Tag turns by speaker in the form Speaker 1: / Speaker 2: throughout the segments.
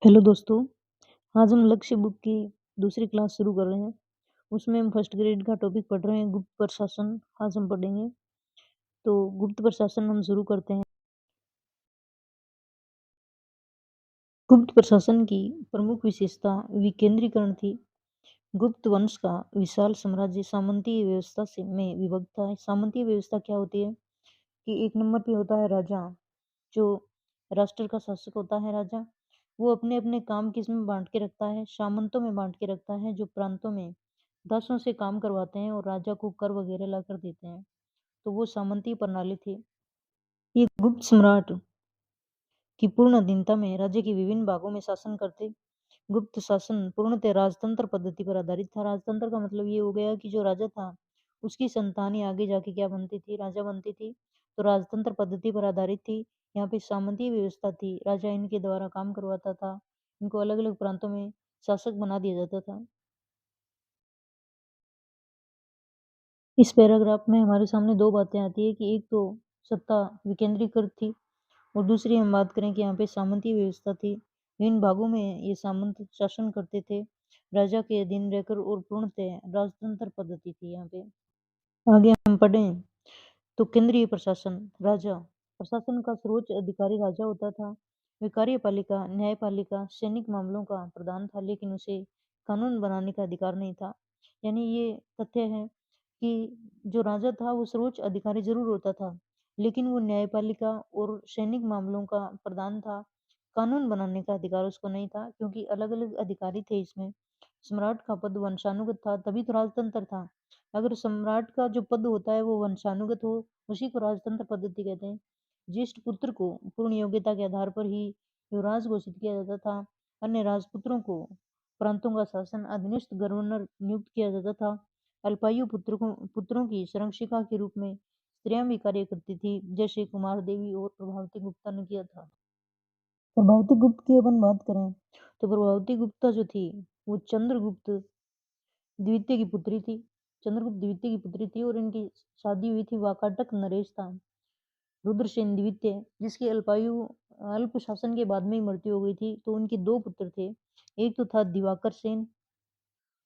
Speaker 1: Hello दोस्तों, आज हम लक्ष्य बुक की दूसरी क्लास शुरू कर रहे हैं। उसमें हम फर्स्ट ग्रेड का टॉपिक पढ़ रहे हैं, गुप्त प्रशासन। आज हम पढ़ेंगे। तो गुप्त प्रशासन हम शुरू करते हैं। गुप्त प्रशासन की प्रमुख विशेषता विकेंद्रीकरण थी। गुप्त वंश का विशाल साम्राज्य सामंतीय व्यवस्था से में विभक्त था। सामंतीय व्यवस्था क्या होती है कि एक नंबर पे होता है राजा, जो राष्ट्र का शासक होता है। राजा वो अपने अपने काम किसमें बांट के रखता है, सामंतों में बांट के रखता है, जो प्रांतों में दासों से काम करवाते हैं और राजा को कर वगैरह लाकर देते हैं। तो वो सामंती प्रणाली थी। ये गुप्त सम्राट की पूर्ण अधीनता में राज्य के विभिन्न भागों में शासन करते। गुप्त शासन पूर्णतः राजतंत्र पद्धति पर आधारित था। राजतंत्र का मतलब ये हो गया कि जो राजा था उसकी संतान ही आगे जाके क्या बनती थी, राजा बनती थी। तो राजतंत्र पद्धति पर आधारित थी। यहाँ पे सामंतीय व्यवस्था थी। राजा इनके द्वारा काम करवाता था। इनको अलग अलग प्रांतों में शासक बना दिया जाता था। इस पैराग्राफ में हमारे सामने दो बातें आती है कि एक तो सत्ता विकेंद्रीकृत थी और दूसरी हम बात करें कि यहाँ पे सामंती व्यवस्था थी। इन भागों में ये सामंत शासन करते थे, राजा के अधीन रहकर, और पूर्णतः राजतंत्र पद्धति थी यहाँ पे। आगे हम पढ़ें तो केंद्रीय प्रशासन। राजा प्रशासन का सर्वोच्च अधिकारी राजा होता था। वह कार्यपालिका, न्यायपालिका, सैनिक मामलों का प्रधान था, लेकिन उसे कानून बनाने का अधिकार नहीं था। यानी ये तथ्य है कि जो राजा था वो सर्वोच्च अधिकारी जरूर होता था, लेकिन वो न्यायपालिका और सैनिक मामलों का प्रधान था। कानून बनाने का अधिकार उसको नहीं था, क्योंकि अलग अलग अधिकारी थे इसमें। सम्राट का पद वंशानुगत था, तभी तो राजतंत्र था। अगर सम्राट का जो पद होता है वो वंशानुगत हो, उसी को राजतंत्र पद्धति कहते हैं। ज्येष्ठ पुत्र को पूर्ण योग्यता के आधार पर ही युवराज घोषित किया जाता था। अन्य राजपुत्रों को प्रांतों का शासन अधीनस्थ गवर्नर नियुक्त किया जाता था। अल्पायु पुत्रों की संरक्षिका के रूप में स्त्रियां भी कार्य करती थी, जैसे कुमार देवी और प्रभावती गुप्ता ने किया था। प्रभावती गुप्त की अपन बात करें तो प्रभावती गुप्ता जो थी वो चंद्रगुप्त द्वितीय की पुत्री थी। चंद्रगुप्त द्वितीय की पुत्री थी और इनकी शादी हुई थी वाकाटक नरेश था रुद्रसेन द्वितीय, जिसकी अल्प शासन के बाद में ही मृत्यु हो गई थी। तो उनके दो पुत्र थे, एक तो था दिवाकर सेन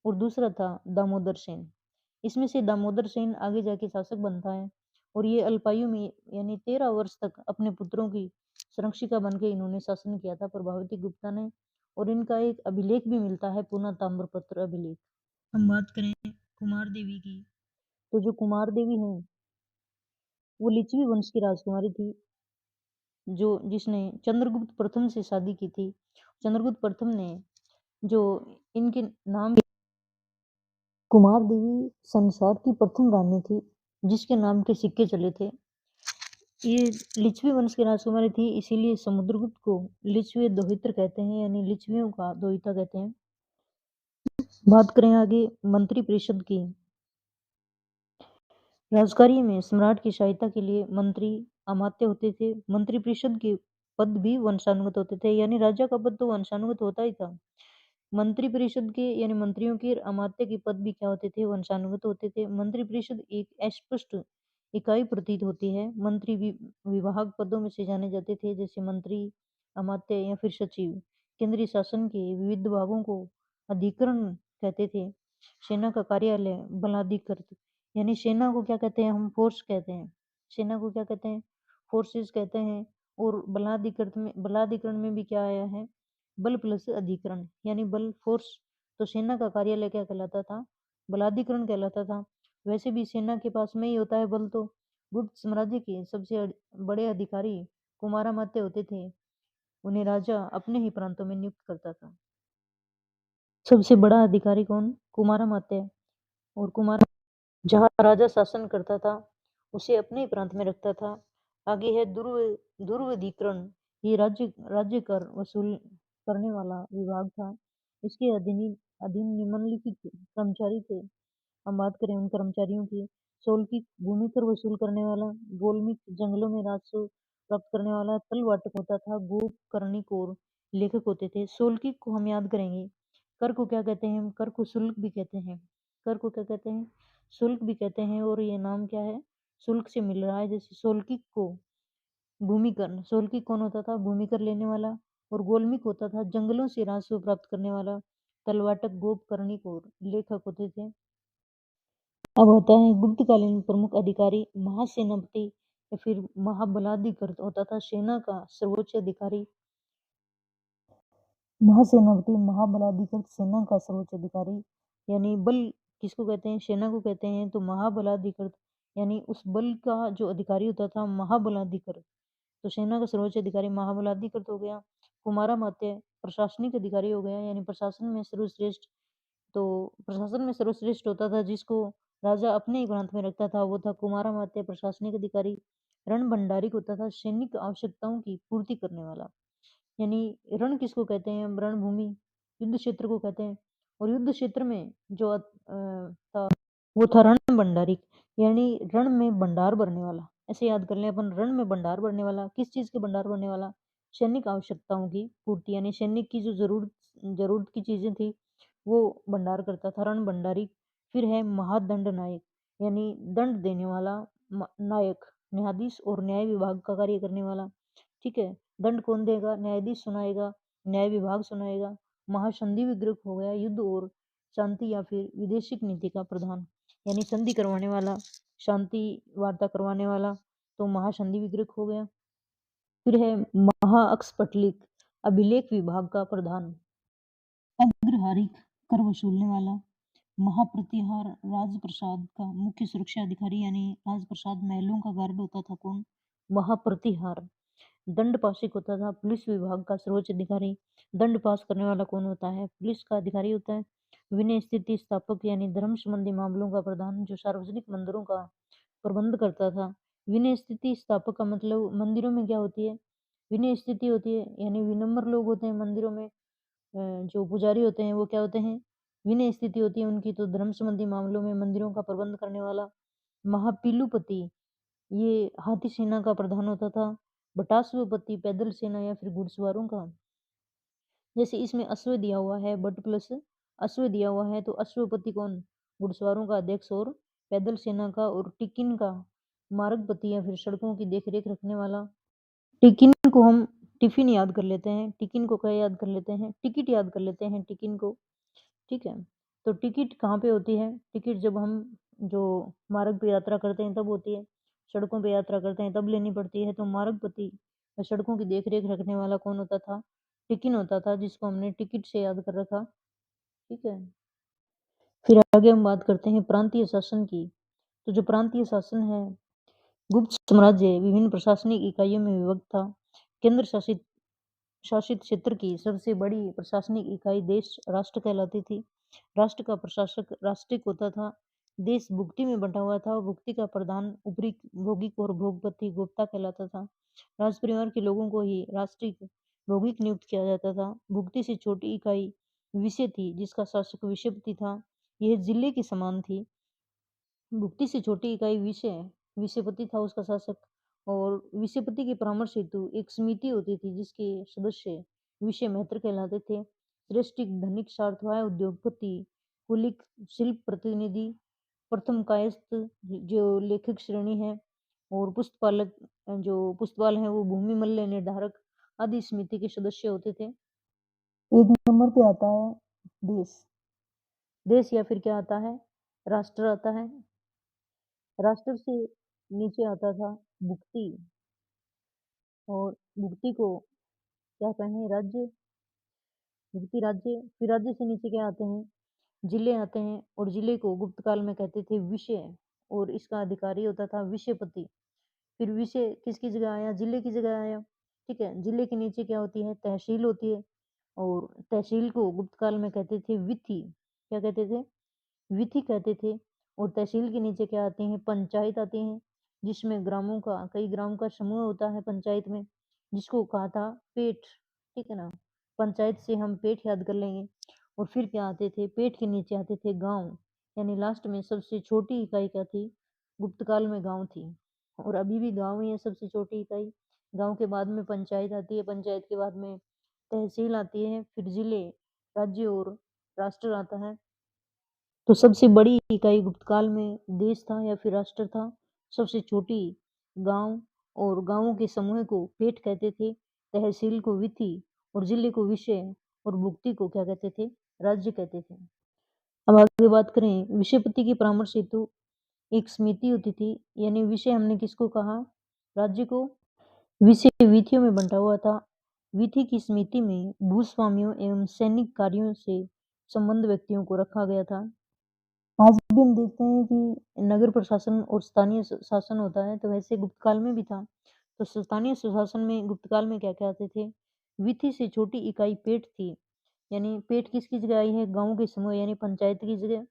Speaker 1: और दूसरा था दामोदर सेन। इसमें से दामोदर सेन आगे जाके शासक बनता है और ये अल्पायु में यानी 13 वर्ष तक अपने पुत्रों की संरक्षिका बन के इन्होंने शासन किया था, प्रभावती गुप्ता ने। और इनका एक अभिलेख भी मिलता है, पूना ताम्रपत्र अभिलेख। हम बात करें कुमार देवी की, तो जो कुमार देवी है वो लिच्छवी वंश की राजकुमारी थी, जो जिसने चंद्रगुप्त प्रथम से शादी की थी। चंद्रगुप्त प्रथम ने जो इनके नाम, कुमार देवी संसार की प्रथम रानी थी जिसके नाम के सिक्के चले थे। ये लिच्छवी वंश की राजकुमारी थी, इसीलिए समुद्रगुप्त को लिच्छवी दोहित्र कहते हैं, यानी लिच्छवियों का दोहिता कहते हैं। बात करें आगे मंत्री परिषद की। राजकार्य में सम्राट की सहायता के लिए मंत्री अमात्य होते थे। मंत्री परिषद के पद भी वंशानुगत होते थे, यानी राजा का पद तो वंशानुगत होता ही था। मंत्री परिषद के यानी मंत्रियों के और अमात्य के पद भी क्या होते थे, वंशानुगत होते थे। मंत्री परिषद एक अस्पष्ट इकाई प्रतीत होती है। मंत्री विभाग पदों में से जाने जाते थे, जैसे मंत्री, अमात्य या फिर सचिव। केंद्रीय शासन के विविध भागों को अधिकरण कहते थे। सेना का कार्यालय बलाधिकृत, यानी सेना को क्या कहते हैं, हम फोर्स कहते हैं। सेना को क्या कहते हैं, फोर्सेस कहते हैं। और बलाधिकरण में भी क्या आया है, बल प्लस अधिकरण, यानी बल फोर्स। तो सेना का कार्यालय क्या कहलाता था, बलाधिकरण कहलाता था। वैसे भी सेना के पास में ही होता है बल। तो गुप्त साम्राज्य के सबसे बड़े अधिकारी कुमारामात्य होते थे। उन्हें राजा अपने ही प्रांतों में नियुक्त करता था। सबसे बड़ा अधिकारी कौन, कुमारामात्य। और कुमार जहाँ राजा शासन करता था उसे अपने ही प्रांत में रखता था। आगे है दुर्विधिकरण। ये राज्य कर वसूल करने वाला विभाग था। इसके अधीन निम्नलिखित कर्मचारी थे। हम बात करें उन कर्मचारियों की। शोल्किक भूमि कर वसूल करने वाला, गोलमिक जंगलों में राजस्व प्राप्त करने वाला, तलवाटक होता था, गोप कर्णिक और लेखक होते थे। शोल्किक को हम याद करेंगे। कर को क्या कहते हैं, हम कर को शुल्क भी कहते हैं। कर को क्या कहते हैं, शुल्क भी कहते हैं। और ये नाम क्या है, शुल्क से मिल रहा है। जैसे शोल्किक को भूमिकर, शोल्किक कौन होता था, भूमिकर लेने वाला। और गोलमिक होता था जंगलों से राजस्व प्राप्त करने वाला, तलवाटक, गोप, कर्णिक और लेखक होते थे। अब होता है गुप्तकालीन प्रमुख अधिकारी महासेनापति या फिर महाबलाधिकृत होता था सेना का सर्वोच्च अधिकारी। महासेनापति महाबलाधिकृत सेना का सर्वोच्च अधिकारी, यानी बल किसको कहते हैं, सेना को कहते हैं। तो महाबलाधिकृत यानी उस बल का जो अधिकारी होता था महाबलाधिकृत, तो सेना का सर्वोच्च अधिकारी महाबलाधिकृत हो गया। कुमारामात्य प्रशासनिक अधिकारी हो गया, यानी प्रशासन में सर्वश्रेष्ठ। तो प्रशासन में सर्वश्रेष्ठ होता था जिसको राजा अपने ही प्रांत में रखता था, वो था कुमारामात्य प्रशासनिक अधिकारी। रणभंडारिक होता था सैनिक आवश्यकताओं की पूर्ति करने वाला, यानी रण किसको कहते हैं, हम रणभूमि युद्ध क्षेत्र को कहते हैं। और युद्ध क्षेत्र में जो था वो था रण भंडारिक, यानी रण में भंडार भरने वाला। ऐसे याद कर लें अपन, रण में भंडार भरने वाला, किस चीज के भंडार भरने वाला, सैनिक आवश्यकताओं की पूर्ति, यानी सैनिक की जो जरूरत की चीजें थी वो भंडार करता था रण भंडारी। फिर है महादंड नायक, यानी दंड देने वाला नायक, न्यायाधीश और न्याय विभाग का कार्य करने वाला। ठीक है, दंड कौन देगा, न्यायाधीश सुनाएगा, न्याय विभाग सुनाएगा। महासंधि विग्रह हो गया युद्ध और शांति या फिर विदेशिक नीति का प्रधान, यानी संधि करवाने वाला, शांति वार्ता करवाने वाला, तो महासंधि विग्रह हो गया। फिर है महाअक्सपटलिक अभिलेख विभाग का प्रधान। अग्रहारिक कर वसूलने वाला। महाप्रतिहार राजप्रसाद का मुख्य सुरक्षा अधिकारी, यानी राजप्रसाद महलों का गार्ड होता था कौन, महाप्रतिहार। दंड पाशिक होता था पुलिस विभाग का सर्वोच्च अधिकारी। दंड पास करने वाला कौन होता है, पुलिस का अधिकारी होता है। विनय स्थिति स्थापक, यानी धर्म संबंधी मामलों का प्रधान, जो सार्वजनिक मंदिरों का प्रबंध करता था। विनय स्थिति स्थापक का मतलब मंदिरों में क्या होती है, विनय स्थिति होती है, यानी विनम्र लोग होते हैं मंदिरों में। जो पुजारी होते हैं वो क्या होते हैं, विनय स्थिति होती है उनकी। तो धर्म संबंधी मामलों में मंदिरों का प्रबंध करने वाला। महापीलुपति ये हाथी सेना का प्रधान होता था। बटाश्वपति पैदल सेना या फिर घुड़सवारों का, जैसे इसमें अश्व दिया हुआ है, बट प्लस अश्व दिया हुआ है, तो अश्वपति कौन, घुड़सवारों का अध्यक्ष और पैदल सेना का। और टिकिन का मार्गपति या फिर सड़कों की देखरेख रखने वाला। टिकिन को हम टिफिन याद कर लेते हैं, टिकिन को क्या याद कर लेते हैं, टिकट याद कर लेते हैं टिकिन को। ठीक है, तो टिकट कहाँ पे होती है, टिकट जब हम जो मार्ग पे यात्रा करते हैं तब होती है, सड़कों पे यात्रा करते हैं तब लेनी पड़ती है। तो मार्गपति सड़कों की देखरेख रखने वाला कौन होता था, टिकिन होता था, जिसको हमने टिकट से याद कर रखा। ठीक है, फिर आगे हम बात करते हैं प्रांतीय शासन की। तो जो प्रांतीय शासन है, गुप्त साम्राज्य विभिन्न प्रशासनिक इकाइयों में विभक्त था। केंद्र शासित शासित क्षेत्र की सबसे बड़ी प्रशासनिक इकाई देश राष्ट्र कहलाती थी। राष्ट्र का प्रशासक राष्ट्रिक होता था। देश भुक्ति में बंटा हुआ था। भुक्ति का प्रधान ऊपरी भौगोलिक और भोगपति गोप्ता कहलाता था। राज परिवार के लोगों को ही राष्ट्रिक भौगोलिक नियुक्त किया जाता था। भुक्ति से छोटी इकाई विषय थी, जिसका शासक विषयपति था। यह जिले के समान थी। भुक्ति से छोटी इकाई विषयपति था उसका शासक। और विषयपति के परामर्श हेतु एक समिति होती थी जिसके सदस्य विषय मित्र कहलाते थे। श्रेष्ठ धनिक सार्थवाय उद्योगपति, कुलिक शिल्प प्रतिनिधि, प्रथम कायस्थ जो लेखक श्रेणी है, और पुस्तपालक जो पुस्तपाल है वो भूमि मल्ल निर्धारक आदि समिति के सदस्य होते थे। एक नंबर पे आता है देश। देश या फिर क्या आता है, राष्ट्र आता है। राष्ट्र से नीचे आता था भुक्ति, और भुक्ति को क्या कहें, राज्य, भुक्ति राज्य। फिर राज्य से नीचे क्या आते हैं, जिले आते हैं, और जिले को गुप्त काल में कहते थे विषय, और इसका अधिकारी होता था विषयपति। फिर विषय किसकी जगह आया, जिले की जगह आया। ठीक है, जिले के नीचे क्या होती है, तहसील होती है, और तहसील को गुप्त काल में कहते थे विथि। क्या कहते थे, विथि कहते थे। और तहसील के नीचे क्या आती है, पंचायत आती है, जिसमें ग्रामों का, कई ग्रामों का समूह होता है पंचायत में, जिसको कहा था पेठ। ठीक है ना, पंचायत से हम पेठ याद कर लेंगे। और फिर क्या आते थे, पेठ के नीचे आते थे गांव, यानी लास्ट में सबसे छोटी इकाई क्या थी, गुप्त काल में गांव थी। और अभी भी गांव ही है सबसे छोटी इकाई। गांव के बाद में पंचायत आती है, पंचायत के बाद में तहसील आती है, फिर जिले, राज्य और राष्ट्र आता है। तो सबसे बड़ी इकाई गुप्तकाल में देश था या फिर राष्ट्र था। सबसे छोटी गांव, और गांवों के समूह को पेठ कहते थे, तहसील को विथि, और जिले को विषय और भुक्ति को क्या कहते थे? राज्य कहते थे। अब आगे बात करें, विषयपति की परामर्श हेतु एक समिति होती थी, यानी विषय हमने किसको कहा? राज्य को। विषय वीथियों में बंटा हुआ था। वीथी की समिति में भूस्वामियों एवं सैनिक कार्यों से संबंध व्यक्तियों को रखा गया था। आज भी हम देखते हैं कि नगर प्रशासन और स्थानीय शासन होता है, तो वैसे गुप्त काल में भी था। तो स्थानीय सुशासन में गुप्त काल में क्या-क्या आते थे? वीथी से छोटी इकाई पेट थी, यानी पेट किसकी जगह आई है? गाँव के समूह यानी पंचायत की जगह।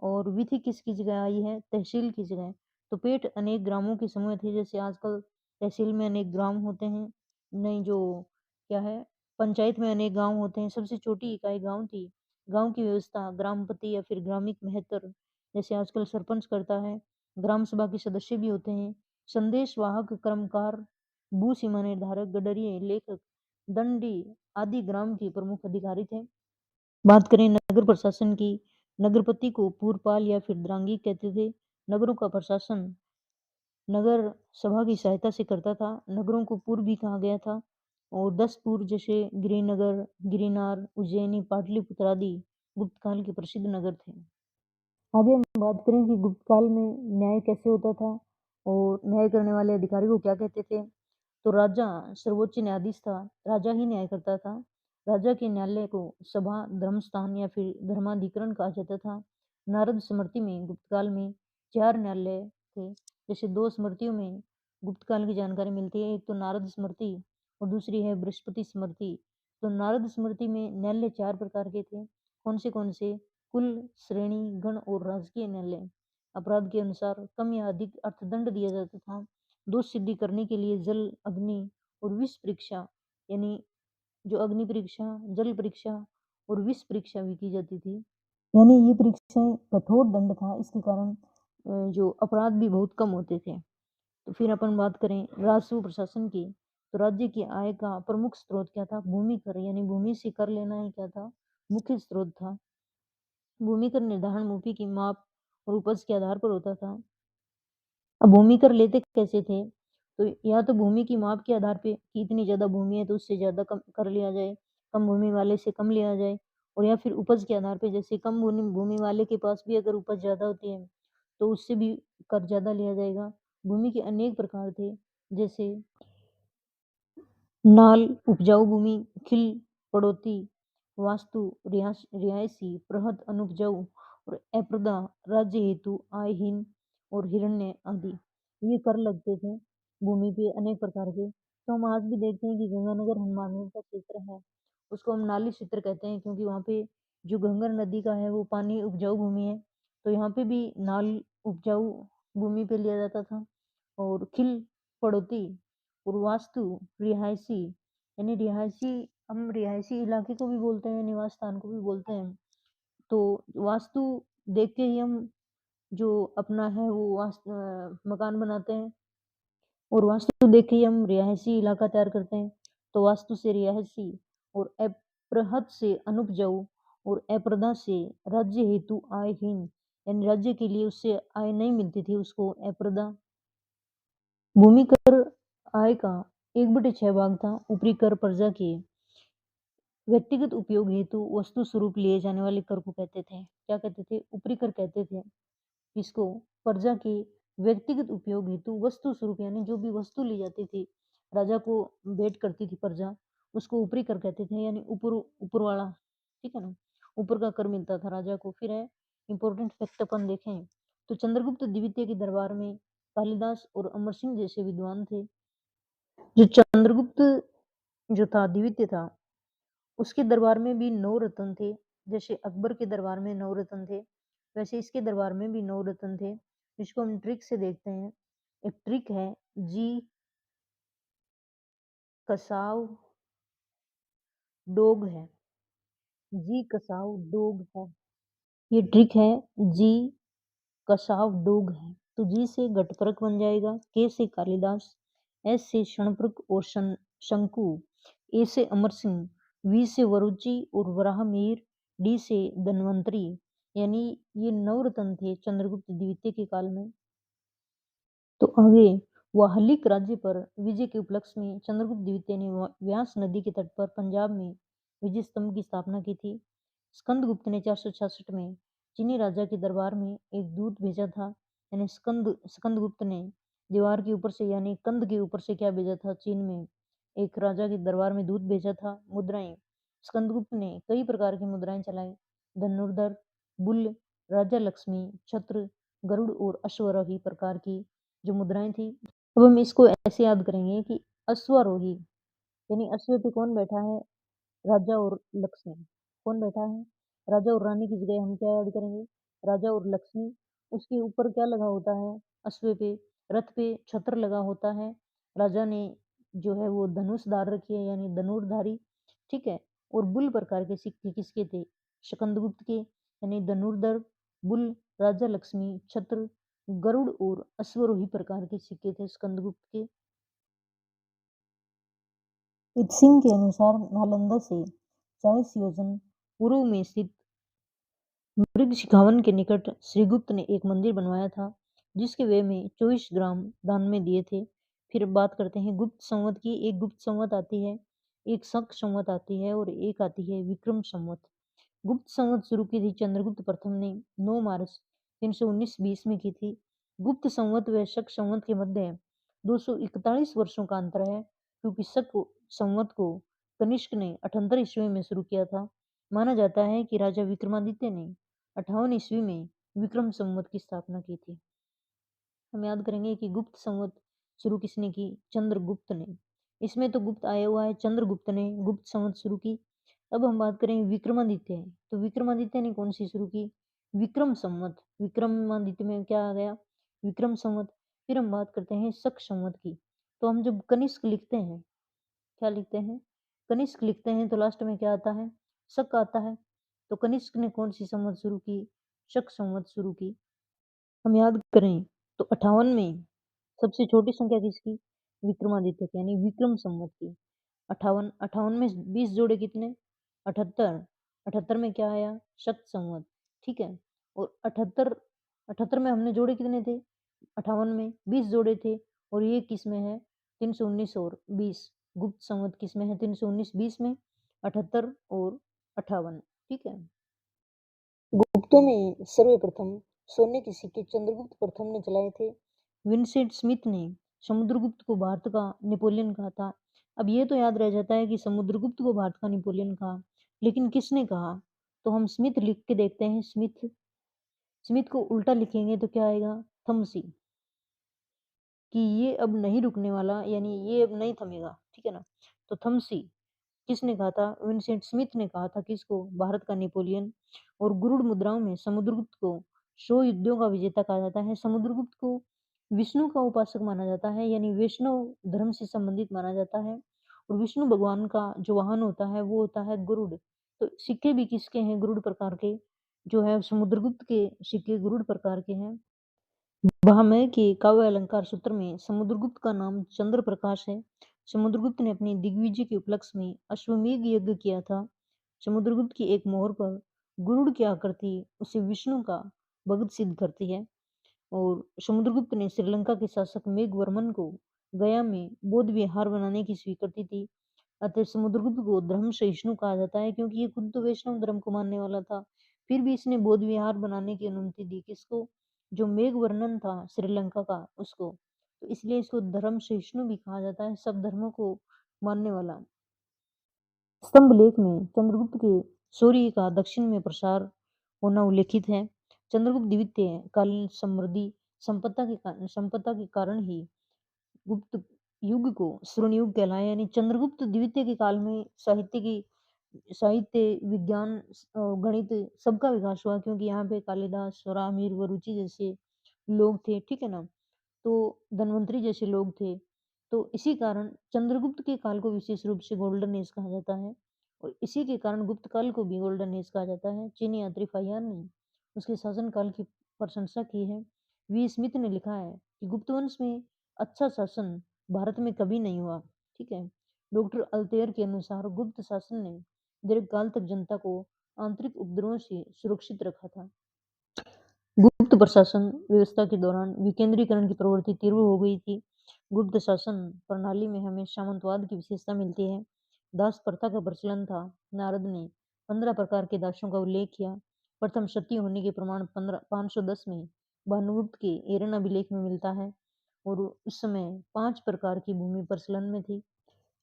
Speaker 1: और वीथी किसकी जगह आई है? तहसील की जगह। तो पेट अनेक ग्रामों के समूह थे, जैसे आजकल तहसील में अनेक ग्राम होते हैं, नहीं जो क्या है पंचायत में अनेक गांव होते हैं। सबसे छोटी इकाई गांव थी। गांव की व्यवस्था ग्रामपति या फिर ग्रामीण महत्तर, जैसे आजकल सरपंच करता है। ग्राम सभा के सदस्य भी होते हैं। संदेश वाहक, कर्मकार, भू सीमा निर्धारक, गडरिये, लेखक, दंडी आदि ग्राम के प्रमुख अधिकारी थे। बात करें नगर प्रशासन की, नगरपति को पूरपाल या फिर द्रांगी कहते थे। नगरों का प्रशासन नगर सभा की सहायता से करता था। नगरों को पूर भी कहा गया था। और 10 पूर जैसे गिरिनगर, गिरिनार, उज्जैनी, पाटलिपुत्र आदि गुप्त काल के प्रसिद्ध नगर थे। आगे हम बात करें कि गुप्त काल में न्याय कैसे होता था और न्याय करने वाले अधिकारी को क्या कहते थे। तो राजा सर्वोच्च न्यायाधीश था, राजा ही न्याय करता था। राजा के न्यायालय को सभा, धर्मस्थान या फिर धर्माधिकरण कहा जाता था। नारद स्मृति में गुप्त काल में 4 न्यायालय थे, जैसे 2 स्मृतियों में गुप्त काल की जानकारी मिलती है, एक तो नारद स्मृति और दूसरी है बृहस्पति स्मृति। तो नारद स्मृति में न्यायालय 4 प्रकार के थे। कौन से? कुल, श्रेणी, गण और राजकीय न्यायालय। अपराध के अनुसार कम या अधिक अर्थदंड दिया जाता था। दोष सिद्धि करने के लिए जल, अग्नि और विष परीक्षा, यानी जो अग्नि परीक्षा, जल परीक्षा और विष परीक्षा भी की जाती थी। यानी ये परीक्षाएं कठोर दंड था, इसके कारण जो अपराध भी बहुत कम होते थे। तो फिर अपन बात करें राजस्व प्रशासन की, तो राज्य की आय का प्रमुख स्रोत क्या था? भूमि कर, यानी भूमि से कर लेना ही क्या था? मुख्य स्रोत था। भूमि कर निर्धारण भूमि की माप और उपज के आधार पर होता था। अब भूमि कर लेते कैसे थे? तो या तो भूमि की माप के आधार पे कि इतनी ज़्यादा भूमि है तो उससे ज़्यादा कम कर लिया जाए, कम भूमि वाले से कम लिया जाए। और या फिर उपज के आधार पे, जैसे कम भूमि भूमि वाले के पास भी अगर उपज ज़्यादा होती है तो उससे भी कर ज़्यादा लिया जाएगा। भूमि के अनेक प्रकार थे, जैसे नाल, उपजाऊ भूमि, खिल, पड़ोती, वास्तु, रिहायशी, बृहद, अनुपजाऊ और अप्रदा, राज्य हेतु, आयहीन और हिरण्य आदि। ये कर लगते थे भूमि पे अनेक प्रकार के। तो हम आज भी देखते हैं कि गंगानगर हनुमानगढ़ का क्षेत्र है, उसको हम नाली क्षेत्र कहते हैं, क्योंकि वहाँ पे जो गंगा नदी का है वो पानी उपजाऊ भूमि है। तो यहाँ पे भी नाल उपजाऊ भूमि पे लिया जाता था। और खिल, पड़ोती और वास्तु, रिहायशी, यानी रिहायशी, हम रिहायशी इलाके को भी बोलते हैं, निवास स्थान को भी बोलते हैं। तो वास्तु देख के ही हम जो अपना है वो मकान बनाते हैं, और वास्तु देख के ही हम रिहायशी इलाका तैयार करते हैं। तो वास्तु से रिहायशी और अपृहत से अनुपजाऊ और अप्रदा से राज्य हेतु आयहीन, यानी राज्य के लिए उससे आय नहीं मिलती थी, उसको अप्रदा। भूमि कर आय का 1/6 भाग था। ऊपरी कर प्रजा के व्यक्तिगत उपयोग हेतु वस्तु स्वरूप लिए जाने वाले कर को कहते थे। क्या कहते थे? ऊपरी कर कहते थे। इसको प्रजा के व्यक्तिगत उपयोग हेतु वस्तु स्वरूप, यानी जो भी वस्तु ली जाती थी, राजा को भेंट करती थी प्रजा, उसको ऊपरी कर कहते थे, यानी ऊपर ऊपर वाला, ठीक है ना, ऊपर का कर मिलता था राजा को। फिर है इंपॉर्टेंट फैक्ट अपन देखें तो चंद्रगुप्त द्वितीय के दरबार में कालिदास और अमर सिंह जैसे विद्वान थे। जो चंद्रगुप्त जो था द्वितीय था, उसके दरबार में भी 9 रत्न थे। जैसे अकबर के दरबार में 9 रत्न थे, वैसे इसके दरबार में भी 9 रत्न थे, जिसको हम ट्रिक से देखते हैं। एक ट्रिक है जी कसाव डोग है। जी कसाव डोग है, ये ट्रिक है। जी कसाव डोग है। तो जी से घटपरक बन जाएगा, के से कालिदास, एस से क्षणप्रक और शंकु, ए से अमर सिंह, वी से वरुचि और वराहमिहिर, डी से धन्वंतरी, यानी ये 9 रत्न थे चंद्रगुप्त द्वितीय के काल में। तो आगे वाहलिक राज्य पर विजय के उपलक्ष्य में चंद्रगुप्त द्वितीय ने व्यास नदी के तट पर पंजाब में विजय स्तंभ की स्थापना की थी। स्कंदगुप्त ने 466 में चीनी राजा के दरबार में एक दूत भेजा था। यानी स्कंदगुप्त ने दीवार के ऊपर से यानी कंध के ऊपर से क्या भेजा था, चीन में एक राजा के दरबार में दूत भेजा था। मुद्राएं, स्कंदगुप्त ने कई प्रकार की मुद्राएं चलाई। धनुर्धर, बुल, राजा लक्ष्मी, छत्र, गरुड़ और अश्वरोही प्रकार की जो मुद्राएं थी। अब हम इसको ऐसे याद करेंगे कि अश्वरोही यानी अश्व पे कौन बैठा है, राजा और लक्ष्मी। कौन बैठा है, राजा और रानी की जगह हम क्या याद करेंगे, राजा और लक्ष्मी। उसके ऊपर क्या लगा होता है, अश्व पे, रथ पे छत्र लगा होता है। राजा ने जो है वो धनुष धार रखी है यानी धनुर्धारी, ठीक है। और बुल प्रकार के सिक्के किसके थे, स्कंदगुप्त के, यानी धनुर्धर, बुल, राजा लक्ष्मी, छत्र, गरुड़ और अश्वरोही प्रकार के सिक्के थे स्कंदगुप्त के। इत्सिंग के अनुसार नालंदा से 40 योजन पूर्व में स्थित मृग शिखावन के निकट श्रीगुप्त ने एक मंदिर बनवाया था, जिसके व्यय में 24 ग्राम दान में दिए थे। फिर बात करते हैं गुप्त संवत की। एक गुप्त संवत आती है, एक शक संवत आती है और एक आती है विक्रम संवत। गुप्त संवत शुरू की थी चंद्रगुप्त प्रथम ने 9 मार्च 319 बीस में की थी। गुप्त संवत व शक संवत के मध्य 241 वर्षों का अंतर है, क्योंकि शक संवत को कनिष्क ने 78 ईस्वी में शुरू किया था। माना जाता है कि राजा विक्रमादित्य ने 58 ईस्वी में विक्रम संवत की स्थापना की थी। हम याद करेंगे कि गुप्त संवत शुरू किसने की, चंद्रगुप्त ने। इसमें तो गुप्त आया हुआ है, चंद्रगुप्त ने गुप्त संवत शुरू की। अब हम बात करें विक्रमादित्य, तो विक्रमादित्य ने कौन सी शुरू की, विक्रम संवत। विक्रमादित्य में क्या आ गया, विक्रम संवत। फिर हम बात करते हैं शक संवत की। तो हम जब कनिष्क लिखते हैं, क्या लिखते हैं, कनिष्क लिखते हैं, तो लास्ट में क्या आता है, शक आता है। तो कनिष्क ने कौन सी संवत शुरू की, शक संवत शुरू की। हम याद करें तो 58 में सबसे छोटी संख्या किसकी, विक्रमादित्य की, यानी विक्रम संवत की। 58 58 में 20 जोड़े कितने, 78। 78 में क्या आया, शक संवत, ठीक है। और 78 78 में हमने जोड़े कितने थे, 58 में 20 जोड़े थे। और ये किस में है, 319 और 20। गुप्त संवत किस में है, 319 20 में, 78 और 58, ठीक है। गुप्तों में सर्वप्रथम सोने के सिक्के चंद्रगुप्त प्रथम ने चलाए थे। विंसेंट स्मिथ ने समुद्रगुप्त को भारत का नेपोलियन कहा था। अब ये तो याद रह जाता है कि समुद्रगुप्त को भारत का नेपोलियन कहा, लेकिन किसने कहा, तो हम स्मिथ लिख के देखते हैं। स्मिथ, स्मिथ को उल्टा लिखेंगे तो क्या आएगा, थम्सी, कि ये अब नहीं रुकने वाला, यानी ये अब नहीं थमेगा, ठीक है ना। तो थम्सी किसने कहा था, विंसेंट स्मिथ ने कहा था। किसको, भारत का नेपोलियन। और गुरुड़ मुद्राओं में समुद्रगुप्त को 100 युद्धों का विजेता कहा जाता है। समुद्रगुप्त को विष्णु का उपासक माना जाता है, यानी वैष्णव धर्म से संबंधित माना जाता है। और विष्णु भगवान का जो वाहन होता है वो होता है गरुड़। तो सिक्के भी किसके हैं, गरुड़ प्रकार के, जो है समुद्रगुप्त के सिक्के गरुड़ प्रकार के हैं। भामह के काव्य अलंकार सूत्र में समुद्रगुप्त का नाम चंद्र प्रकाश है। समुद्रगुप्त ने अपनी दिग्विजय के उपलक्ष्य में अश्वमेघ यज्ञ किया था। समुद्रगुप्त की एक मोहर पर गुरुड़ की आकृति उसे विष्णु का भक्त सिद्ध करती है। और समुद्रगुप्त ने श्रीलंका के शासक मेघवर्मन को गया में बौद्ध विहार बनाने की स्वीकृति दी। अतः समुद्रगुप्त को धर्म सहिष्णु कहा जाता है, क्योंकि ये खुद तो वैष्णव धर्म को मानने वाला था, फिर भी इसने बौद्ध विहार बनाने की अनुमति दी। किसको, जो मेघवर्णन था श्रीलंका का उसको। तो इसलिए इसको धर्म सहिष्णु भी कहा जाता है, सब धर्मों को मानने वाला। स्तंभ लेख में चंद्रगुप्त के सूर्य का दक्षिण में प्रसार होना उल्लेखित है। चंद्रगुप्त द्वितीय कालीन समृद्धि संपदा के कारण ही गुप्त युग को स्वर्ण युग कहलाया। यानी चंद्रगुप्त द्वितीय के काल में साहित्य, विज्ञान, गणित सबका विकास हुआ, क्योंकि यहाँ पे कालिदास, रामीर, वरुचि जैसे लोग थे, ठीक है ना। तो धन्वंतरी जैसे लोग थे। तो इसी कारण चंद्रगुप्त के काल को विशेष रूप से गोल्डन एज कहा जाता है। और इसी के कारण गुप्त काल को भी गोल्डन एज कहा जाता है। चीनी यात्री फाहियान ने उसके शासन काल की प्रशंसा की है। वी स्मिथ ने लिखा है कि गुप्त वंश में अच्छा शासन भारत में कभी नहीं हुआ, ठीक है। डॉक्टर अल्तेयर के अनुसार गुप्त शासन ने दीर्घकाल तक जनता को आंतरिक उपद्रवों से सुरक्षित रखा था। गुप्त प्रशासन व्यवस्था के दौरान विकेंद्रीकरण की प्रवृत्ति तीव्र हो गई थी। गुप्त शासन प्रणाली में हमें सामंतवाद की विशेषता मिलती है। दास प्रथा का प्रचलन था। नारद ने 15 प्रकार के दासों का उल्लेख किया। प्रथम सती होने के प्रमाण 510 में भानुगुप्त के एरन अभिलेख में मिलता है और उस समय 5 प्रकार की भूमि प्रचलन में थी।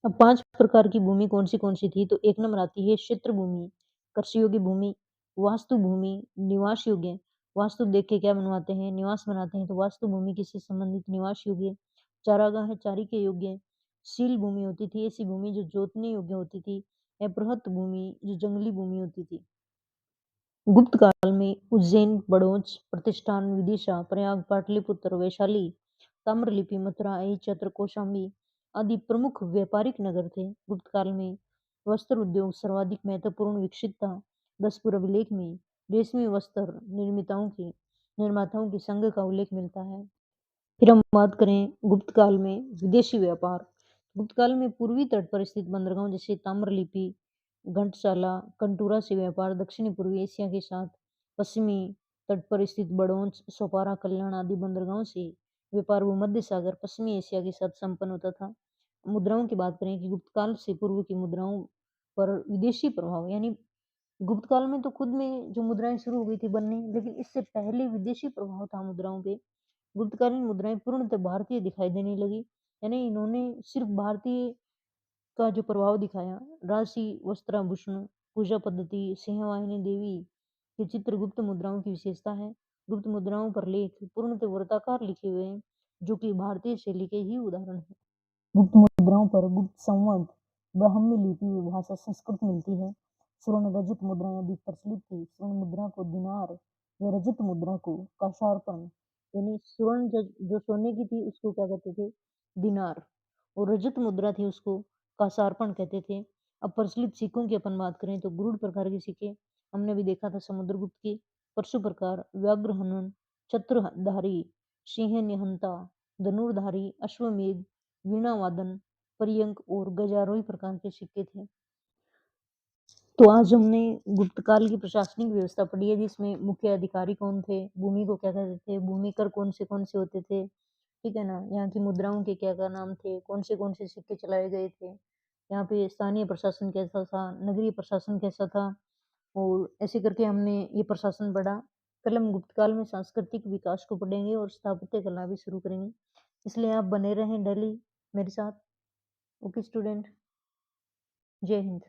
Speaker 1: अब 5 प्रकार की भूमि कौन सी थी, तो एक नंबर आती है क्षेत्र भूमि, कृषि योग्य भूमि, वास्तु भूमि, निवास योग्य। वास्तु देख के क्या बनवाते हैं, निवास बनाते हैं, तो वास्तु भूमि किसी संबंधित निवास योग्य। चारागाह है, चारी के योग्य। शील भूमि होती थी, ऐसी भूमि जो जोतने योग्य होती थी। अपृहत भूमि जो जंगली भूमि होती थी। गुप्त काल में उज्जैन, बड़ौच, प्रतिष्ठान, विदिशा, प्रयाग, पाटलिपुत्र, वैशाली, ताम्रलिप्ति, मथुरा, चत्र, कौशाम्बी आदि प्रमुख व्यापारिक नगर थे। गुप्त काल में वस्त्र उद्योग सर्वाधिक महत्वपूर्ण विकसित था। 10 अभिलेख में रेशमी वस्त्र निर्माताओं के संघ का उल्लेख मिलता है। फिर हम बात करें गुप्त काल में विदेशी व्यापार। गुप्त काल में पूर्वी तट पर स्थित बंदरगाहों जैसे ताम्रलिप्ति, घंटसाला, कंटूरा से व्यापार दक्षिणी पूर्वी एशिया के साथ, पश्चिमी तट पर स्थित बड़ौच, सोपारा, कल्याण आदि बंदरगाहों से व्यापार भूमध्य सागर, पश्चिमी एशिया के साथ संपन्न होता था। मुद्राओं की बात करें कि गुप्त काल से पूर्व की मुद्राओं पर विदेशी प्रभाव, यानी गुप्त काल में तो खुद में जो मुद्राएं शुरू हो गई थी बननी, लेकिन इससे पहले विदेशी प्रभाव था मुद्राओं पे। गुप्तकालीन मुद्राएं पूर्णतः भारतीय दिखाई देने लगी, यानी इन्होंने सिर्फ भारतीय का जो प्रभाव दिखाया। राशि, वस्त्राभूषण, पूजा पद्धति, सिंहवाहिनी देवी के चित्र गुप्त मुद्राओं की विशेषता है। गुप्त मुद्राओं पर लेख पूर्णतः वृत्ताकार लिखे हुए हैं, जो कि भारतीय शैली के ही उदाहरण है। गुप्त मुद्राओं पर गुप्त संवत, ब्राह्मी लिपि व भाषा संस्कृत मिलती है। स्वर्ण रजत मुद्राएं अधिक प्रचलित थी। स्वर्ण मुद्रा को दिनार व रजत मुद्रा को काशार्पण, यानी स्वर्ण जो सोने की थी उसको क्या कहते थे, दिनार, और रजत मुद्रा थी उसको काशार्पण कहते थे। अब प्रचलित सिक्कों की अपन बात करें तो गुरुड़ प्रकार के सिक्के हमने भी देखा था, समुद्रगुप्त के। परशु प्रकार, व्याघ्र हनन, चत्रधारी, सिंह निहंता, धनुर्धारी, अश्वमेध, वीणा वादन, पर्यंक और गजारोही प्रकार के सिक्के थे। तो आज हमने गुप्त काल की प्रशासनिक व्यवस्था पढ़ी है, जिसमें मुख्य अधिकारी कौन थे, भूमि को क्या कहते थे, भूमि कर कौन से होते थे, ठीक है ना, यहाँ की मुद्राओं के क्या क्या नाम थे, कौन से सिक्के चलाए गए थे, यहाँ पे स्थानीय प्रशासन कैसा था, नगरीय प्रशासन कैसा था, और ऐसे करके हमने ये प्रशासन पढ़ा। कल हम गुप्त काल में सांस्कृतिक विकास को पढ़ेंगे और स्थापत्य कला भी शुरू करेंगे, इसलिए आप बने रहें डेली मेरे साथ। ओके स्टूडेंट, जय हिंद।